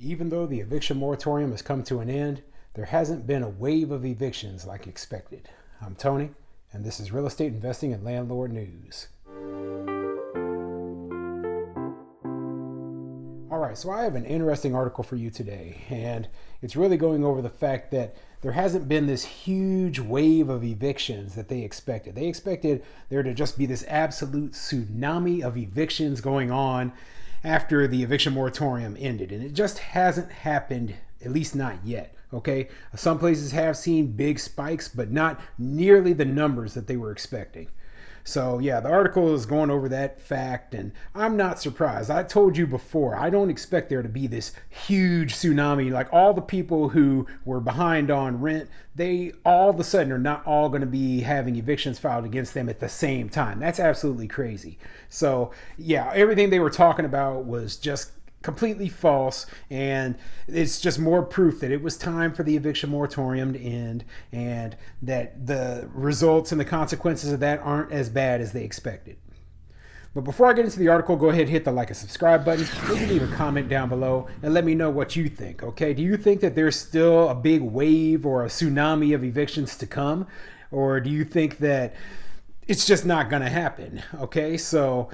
Even though the eviction moratorium has come to an end, there hasn't been a wave of evictions like expected. I'm Tony, and this is Real Estate Investing and Landlord News. Alright, so I have an interesting article for you today, and it's really going over the fact that there hasn't been this huge wave of evictions that they expected. They expected there to just be this absolute tsunami of evictions going on after the eviction moratorium ended, and it just hasn't happened, at least not yet. Okay, some places have seen big spikes, but not nearly the numbers that they were expecting. So yeah, the article is going over that fact, and I'm not surprised. I told you before, I don't expect there to be this huge tsunami. Like all the people who were behind on rent, they all of a sudden are not all going to be having evictions filed against them at the same time. That's absolutely crazy. So yeah, everything they were talking about was just completely false, and it's just more proof that it was time for the eviction moratorium to end, and that the results and the consequences of that aren't as bad as they expected. But before I get into the article, go ahead and hit the like and subscribe button. Maybe leave a comment down below and let me know what you think, okay? Do you think that there's still a big wave or a tsunami of evictions to come? Or do you think that it's just not going to happen, okay? So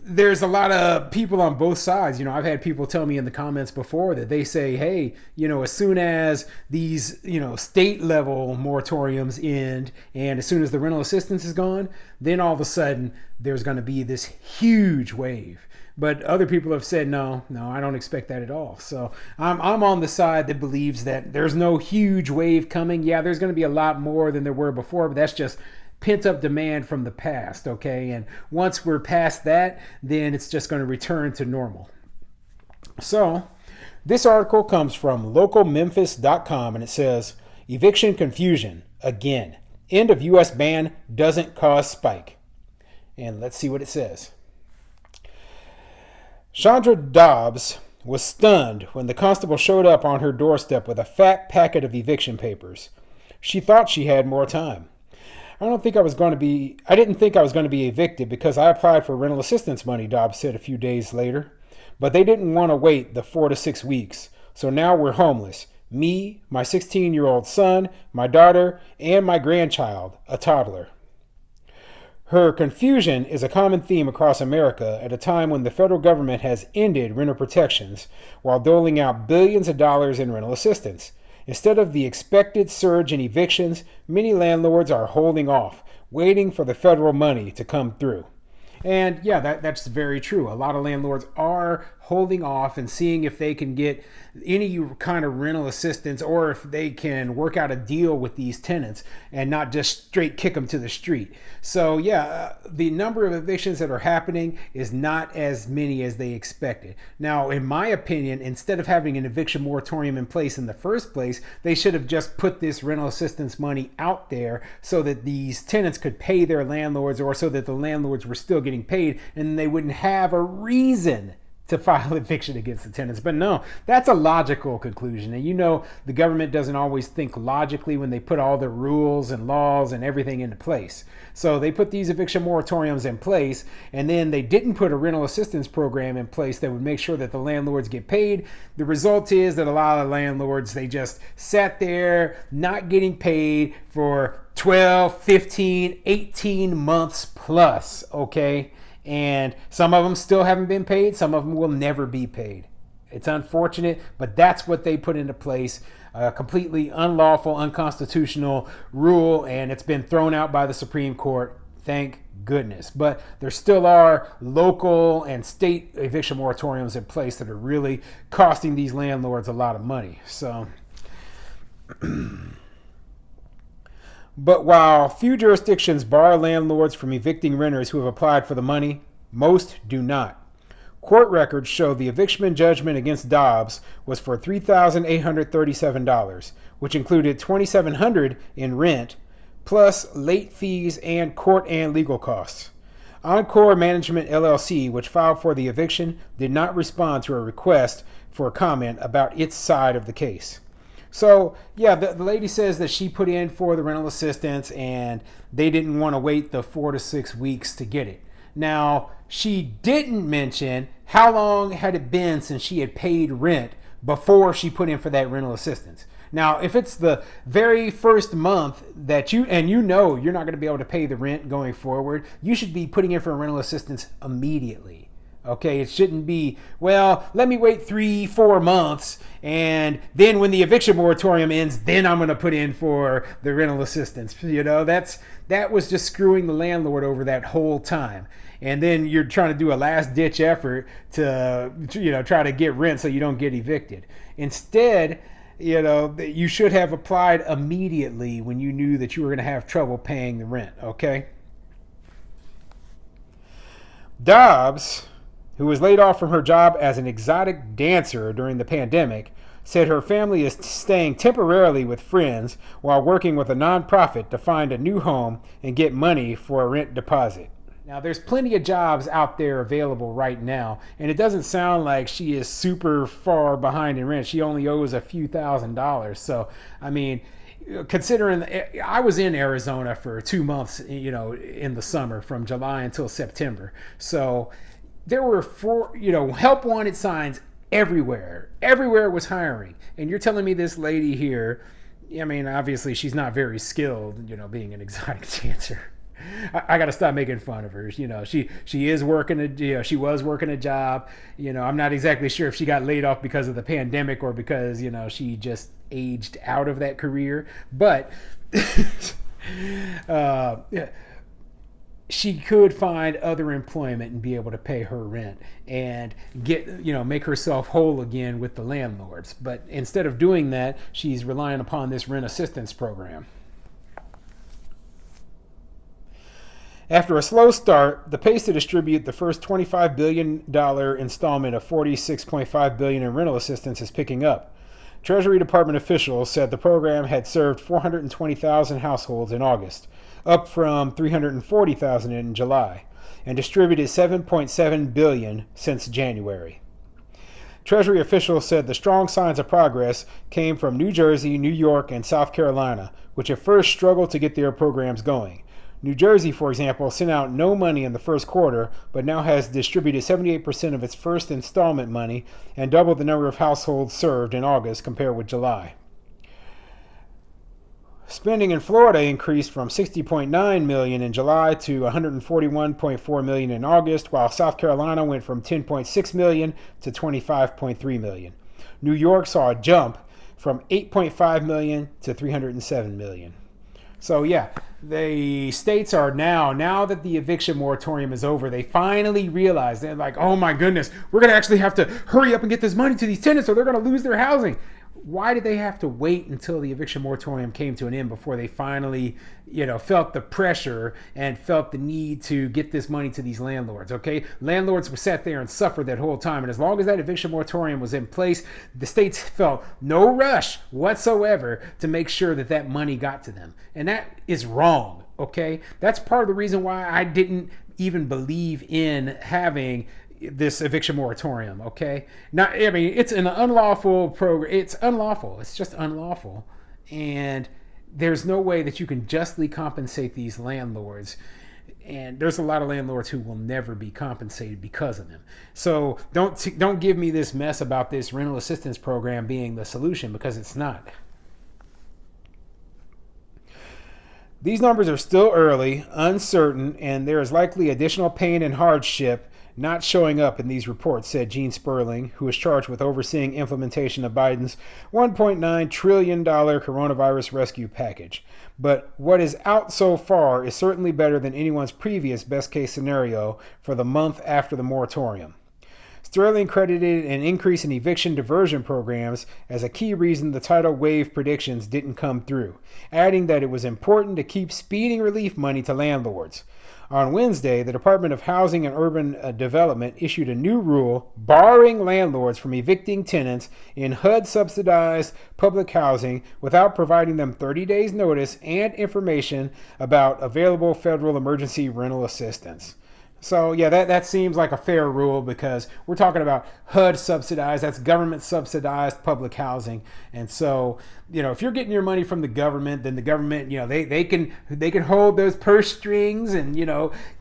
there's a lot of people on both sides. I've had people tell me in the comments before that they say, hey, as soon as these, state level moratoriums end, and as soon as the rental assistance is gone, then all of a sudden there's going to be this huge wave. But other people have said, no, I don't expect that at all. So I'm on the side that believes that there's no huge wave coming. Yeah, there's going to be a lot more than there were before, but that's just pent-up demand from the past, okay? And once we're past that, then it's just going to return to normal. So this article comes from localmemphis.com, and it says, eviction confusion again. End of U.S. ban doesn't cause spike. And let's see what it says. Chandra Dobbs was stunned when the constable showed up on her doorstep with a fat packet of eviction papers. She thought she had more time. I didn't think I was going to be evicted because I applied for rental assistance money, Dobbs said a few days later. But they didn't want to wait the 4 to 6 weeks. So now we're homeless. Me, my 16-year-old son, my daughter, and my grandchild, a toddler. Her confusion is a common theme across America at a time when the federal government has ended rental protections while doling out billions of dollars in rental assistance. Instead of the expected surge in evictions, many landlords are holding off, waiting for the federal money to come through. And yeah, that's very true. A lot of landlords are holding off and seeing if they can get any kind of rental assistance, or if they can work out a deal with these tenants and not just straight kick them to the street. So yeah, the number of evictions that are happening is not as many as they expected. Now, in my opinion, instead of having an eviction moratorium in place in the first place, they should have just put this rental assistance money out there so that these tenants could pay their landlords, or so that the landlords were still getting paid and they wouldn't have a reason to file eviction against the tenants. But no, that's a logical conclusion. And the government doesn't always think logically when they put all the rules and laws and everything into place. So they put these eviction moratoriums in place, and then they didn't put a rental assistance program in place that would make sure that the landlords get paid. The result is that a lot of landlords, they just sat there not getting paid for 12, 15, 18 months plus, okay? And some of them still haven't been paid. Some of them will never be paid. It's unfortunate, but that's what they put into place. A completely unlawful, unconstitutional rule, and it's been thrown out by the Supreme Court. Thank goodness. But there still are local and state eviction moratoriums in place that are really costing these landlords a lot of money. So, but while few jurisdictions bar landlords from evicting renters who have applied for the money, most do not. Court records show the eviction judgment against Dobbs was for $3,837, which included $2,700 in rent, plus late fees and court and legal costs. Encore Management LLC, which filed for the eviction, did not respond to a request for comment about its side of the case. So yeah, the lady says that she put in for the rental assistance and they didn't want to wait the 4 to 6 weeks to get it. Now, she didn't mention how long had it been since she had paid rent before she put in for that rental assistance. Now, if it's the very first month that you're not going to be able to pay the rent going forward, you should be putting in for a rental assistance immediately. Okay, it shouldn't be, well, let me wait 3-4 months, and then when the eviction moratorium ends, then I'm going to put in for the rental assistance. That was just screwing the landlord over that whole time. And then you're trying to do a last ditch effort to try to get rent so you don't get evicted. Instead, you should have applied immediately when you knew that you were going to have trouble paying the rent. Okay. Dobbs, who was laid off from her job as an exotic dancer during the pandemic, said her family is staying temporarily with friends while working with a nonprofit to find a new home and get money for a rent deposit. Now, there's plenty of jobs out there available right now, and it doesn't sound like she is super far behind in rent. She only owes a few $1,000s. So, I mean, considering I was in Arizona for 2 months, in the summer from July until September. So there were help wanted signs everywhere. Everywhere was hiring. And you're telling me this lady here, I mean, obviously she's not very skilled, being an exotic dancer. I got to stop making fun of her. She is working she was working a job. I'm not exactly sure if she got laid off because of the pandemic or because, she just aged out of that career. But she could find other employment and be able to pay her rent and make herself whole again with the landlords. But instead of doing that, she's relying upon this rent assistance program. After a slow start, the pace to distribute the first $25 billion installment of $46.5 billion in rental assistance is picking up. Treasury Department officials said the program had served 420,000 households in August, up from 340,000 in July, and distributed $7.7 billion since January. Treasury officials said the strong signs of progress came from New Jersey, New York, and South Carolina, which at first struggled to get their programs going. New Jersey, for example, sent out no money in the first quarter, but now has distributed 78% of its first installment money and doubled the number of households served in August compared with July. Spending in Florida increased from $60.9 million in July to $141.4 million in August, while South Carolina went from $10.6 million to $25.3 million. New York saw a jump from $8.5 million to $307 million. So yeah, the states are now that the eviction moratorium is over, they finally realize, they're like, oh my goodness, we're going to actually have to hurry up and get this money to these tenants or they're going to lose their housing. Why did they have to wait until the eviction moratorium came to an end before they finally, felt the pressure and felt the need to get this money to these landlords, okay? Landlords were sat there and suffered that whole time. And as long as that eviction moratorium was in place, the states felt no rush whatsoever to make sure that that money got to them. And that is wrong, okay? That's part of the reason why I didn't even believe in having this eviction moratorium, okay? It's an unlawful program. It's unlawful. It's just unlawful. And there's no way that you can justly compensate these landlords. And there's a lot of landlords who will never be compensated because of them. So don't give me this mess about this rental assistance program being the solution, because it's not. These numbers are still early, uncertain, and there is likely additional pain and hardship not showing up in these reports, said Gene Sperling, who is charged with overseeing implementation of Biden's $1.9 trillion coronavirus rescue package. But what is out so far is certainly better than anyone's previous best-case scenario for the month after the moratorium. Sterling credited an increase in eviction diversion programs as a key reason the tidal wave predictions didn't come through, adding that it was important to keep speeding relief money to landlords. On Wednesday, the Department of Housing and Urban Development issued a new rule barring landlords from evicting tenants in HUD-subsidized public housing without providing them 30 days notice and information about available federal emergency rental assistance. So yeah, that seems like a fair rule because we're talking about HUD subsidized, that's government subsidized public housing. And so, if you're getting your money from the government, then the government, they can hold those purse strings and,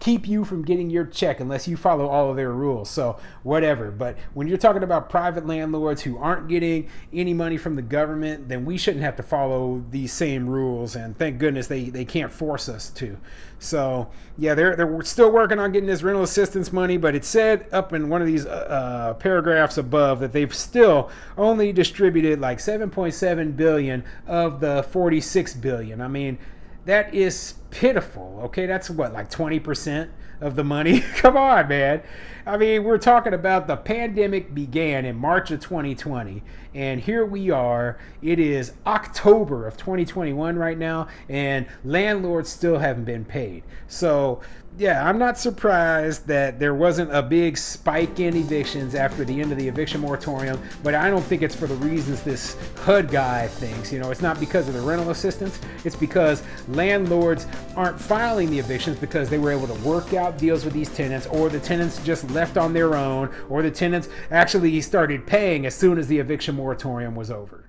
keep you from getting your check unless you follow all of their rules. So whatever. But when you're talking about private landlords who aren't getting any money from the government, then we shouldn't have to follow these same rules. And thank goodness they can't force us to. So yeah, they're still working on getting this rental assistance money, but it said up in one of these paragraphs above that they've still only distributed like 7.7 billion of the 46 billion. I mean, that is pitiful. Okay, that's what, like 20% of the money. Come on, man. I mean, we're talking about the pandemic began in March of 2020, and here we are. It is October of 2021 right now, and landlords still haven't been paid. So yeah, I'm not surprised that there wasn't a big spike in evictions after the end of the eviction moratorium, but I don't think it's for the reasons this HUD guy thinks. It's not because of the rental assistance. It's because landlords aren't filing the evictions because they were able to work out deals with these tenants, or the tenants just left on their own, or the tenants actually started paying as soon as the eviction moratorium was over.